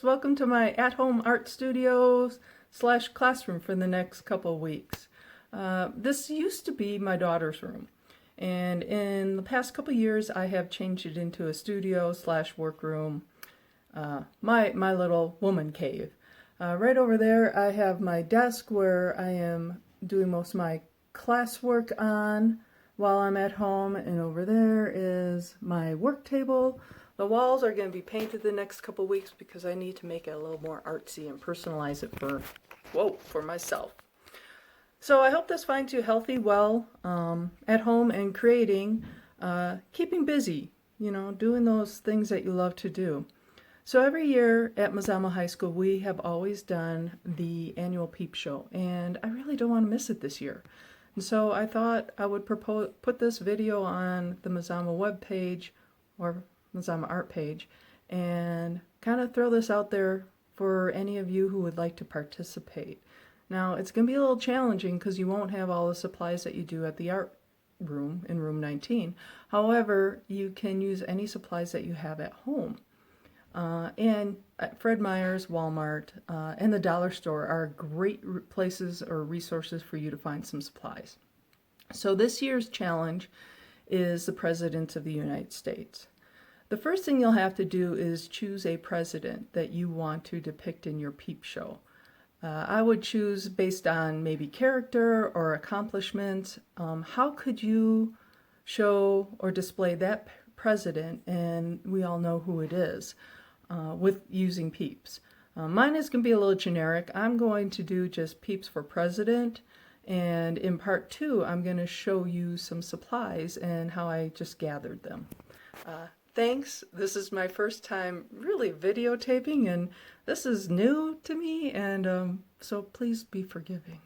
Welcome to my at-home art studio slash classroom for the next couple of weeks. This used to be my daughter's room, and in the past couple of years I have changed it into a studio slash workroom, my little woman cave. Right over there I have my desk where I am doing most of my classwork on while I'm at home, and over there is my work table. The walls are going to be painted the next couple weeks because I need to make it a little more artsy and personalize it for myself. So I hope this finds you healthy, well, at home and creating, keeping busy, doing those things that you love to do. So every year at Mazama High School, we have always done the annual Peep Show, and I really don't want to miss it this year. And so I thought I would put this video on the Mazama webpage or Mazama art page and kind of throw this out there for any of you who would like to participate. Now it's going to be a little challenging because you won't have all the supplies that you do at the art room in room 19. However, you can use any supplies that you have at home. And Fred Meyer's, Walmart, and the dollar store are great places or resources for you to find some supplies. So this year's challenge is the President of the United States. The first thing you'll have to do is choose a president that you want to depict in your Peep Show. I would choose based on maybe character or accomplishments. How could you show or display that president and we all know who it is with using Peeps? Mine is going to be a little generic. I'm going to do just Peeps for president, and in part 2 I'm going to show you some supplies and how I just gathered them. Thanks. This is my first time really videotaping, and this is new to me, and so please be forgiving.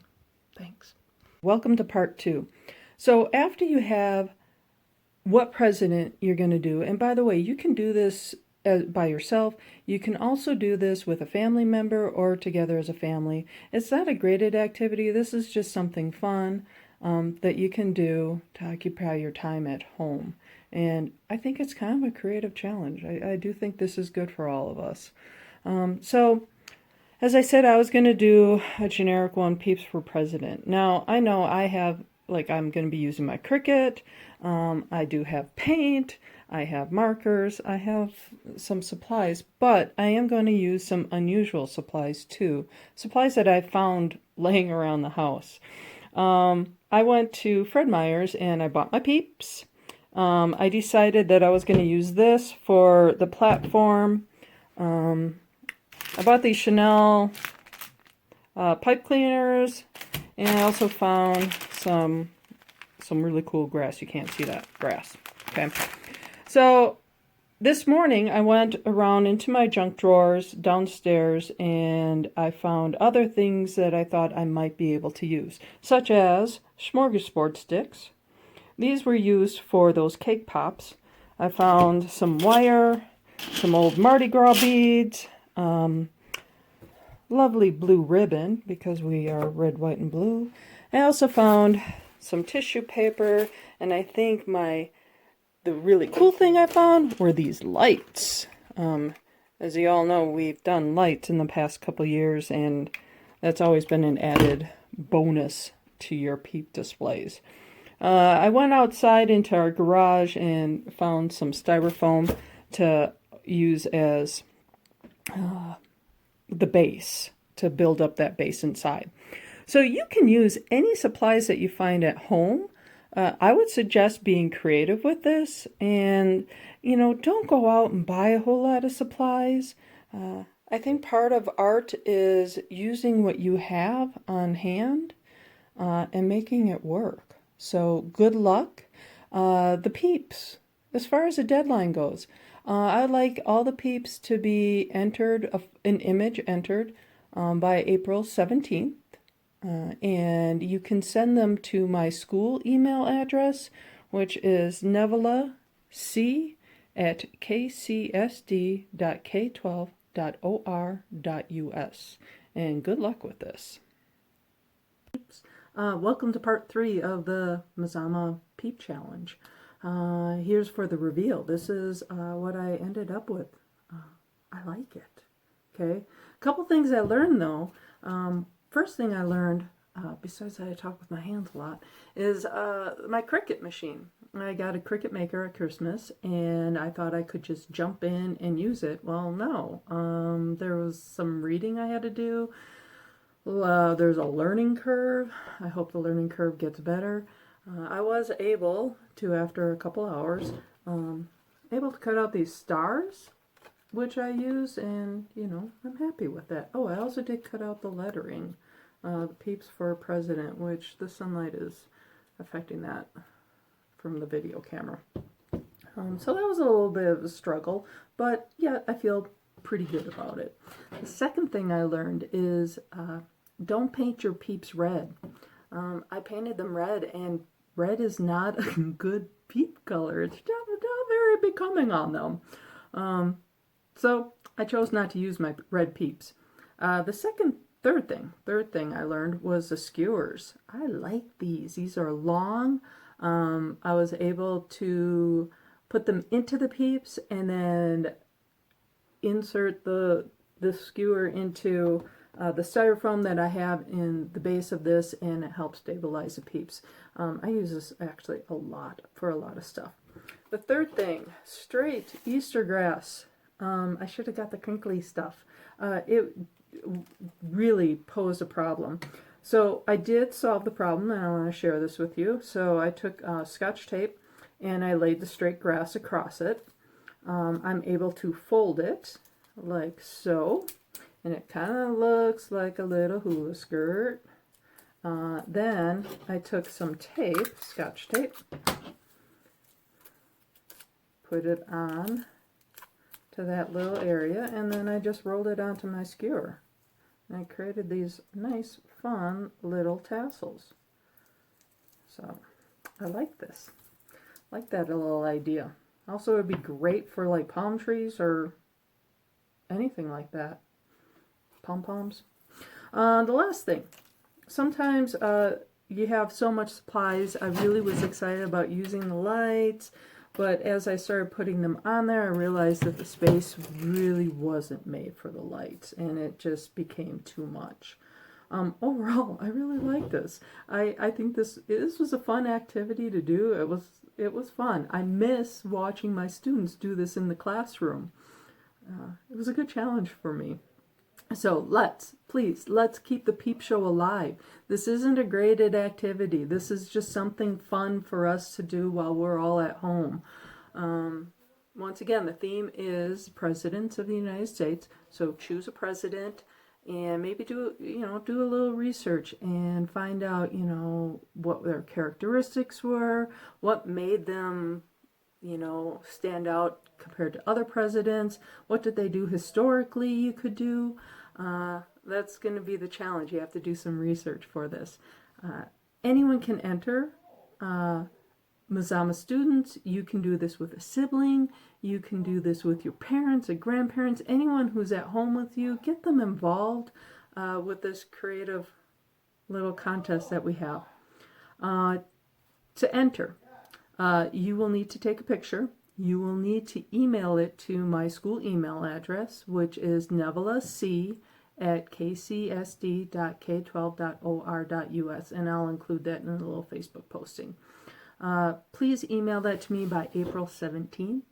Thanks. Welcome to part 2. So after you have what president you're going to do, and by the way, you can do this by yourself. You can also do this with a family member or together as a family. It's not a graded activity. This is just something fun that you can do to occupy your time at home. And I think it's kind of a creative challenge. I do think this is good for all of us. So, as I said, I was going to do a generic one, Peeps for President. Now, I know I have, I'm going to be using my Cricut. I do have paint. I have markers. I have some supplies. But I am going to use some unusual supplies, too. Supplies that I found laying around the house. I went to Fred Meyer's and I bought my Peeps. I decided that I was going to use this for the platform. I bought these Chanel pipe cleaners, and I also found some really cool grass. You can't see that grass. Okay, so this morning I went around into my junk drawers downstairs and I found other things that I thought I might be able to use, such as smorgasbord sticks. These were used for those cake pops. I found some wire, some old Mardi Gras beads, lovely blue ribbon because we are red, white, and blue. I also found some tissue paper, and I think the really cool thing I found were these lights. As you all know, we've done lights in the past couple years, and that's always been an added bonus to your Peep displays. I went outside into our garage and found some styrofoam to use as the base, to build up that base inside. So you can use any supplies that you find at home. I would suggest being creative with this, and don't go out and buy a whole lot of supplies. I think part of art is using what you have on hand and making it work. So good luck. The Peeps, as far as the deadline goes, I'd like all the Peeps to be entered, an image entered by April 17th. And you can send them to my school email address, which is nevela.c@kcsd.k12.or.us. And good luck with this. Welcome to part 3 of the Mazama Peep Challenge. Here's for the reveal. This is what I ended up with. I like it. Okay, a couple things I learned though. First thing I learned, besides that I talk with my hands a lot, is my Cricut machine. I got a Cricut Maker at Christmas, and I thought I could just jump in and use it. Well, no. There was some reading I had to do. There's a learning curve. I hope the learning curve gets better. I was able to, after a couple hours, able to cut out these stars, which I use, and, you know, I'm happy with that. Oh, I also did cut out the lettering, the Peeps for President, which the sunlight is affecting that from the video camera. So that was a little bit of a struggle, but yeah, I feel pretty good about it. The second thing I learned is don't paint your Peeps red. I painted them red, and red is not a good Peep color. It's not very becoming on them. So I chose not to use my red Peeps. Third thing I learned was the skewers. I like these. These are long. I was able to put them into the Peeps and then insert the skewer into the styrofoam that I have in the base of this, and it helps stabilize the Peeps. I use this actually a lot for a lot of stuff. The third thing, straight Easter grass. I should have got the crinkly stuff. It really posed a problem. So I did solve the problem, and I want to share this with you. So I took Scotch tape and I laid the straight grass across it. I'm able to fold it like so, and it kind of looks like a little hula skirt. Then I took some tape, Scotch tape, put it on to that little area, and then I just rolled it onto my skewer. And I created these nice, fun little tassels. So I like this. I like that little idea. Also, it would be great for like palm trees or anything like that. Pom-poms. The last thing. Sometimes you have so much supplies. I really was excited about using the lights, but as I started putting them on there, I realized that the space really wasn't made for the lights, and it just became too much. Overall, I really like this. I think this was a fun activity to do. It was fun. I miss watching my students do this in the classroom. It was a good challenge for me. So please, let's keep the Peep Show alive. This isn't a graded activity. This is just something fun for us to do while we're all at home. Once again, the theme is Presidents of the United States. So choose a president and maybe do a little research and find out, what their characteristics were, what made them, stand out compared to other presidents. What did they do historically you could do? That's going to be the challenge. You have to do some research for this. Anyone can enter. Mazama students, you can do this with a sibling. You can do this with your parents or grandparents. Anyone who's at home with you, get them involved with this creative little contest that we have. To enter, you will need to take a picture. You will need to email it to my school email address, which is nevelac@kcsd.k12.or.us, and I'll include that in a little Facebook posting. Please email that to me by April 17th.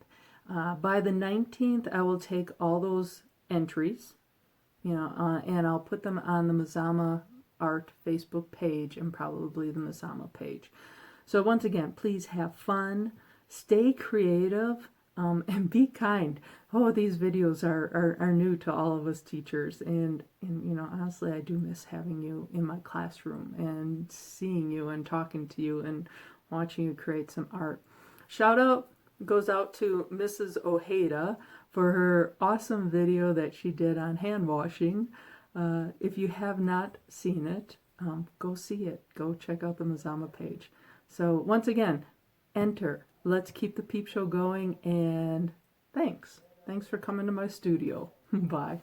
By the 19th, I will take all those entries, and I'll put them on the Mazama Art Facebook page and probably the Mazama page. So once again, please have fun, stay creative, and be kind. Oh, these videos are new to all of us teachers, and honestly, I do miss having you in my classroom and seeing you and talking to you and watching you create some art. Shout out goes out to Mrs. Ojeda for her awesome video that she did on hand washing. If you have not seen it, go see it. Go check out the Mazama page. So once again, enter. Let's keep the Peep Show going, and thanks. Thanks for coming to my studio. Bye.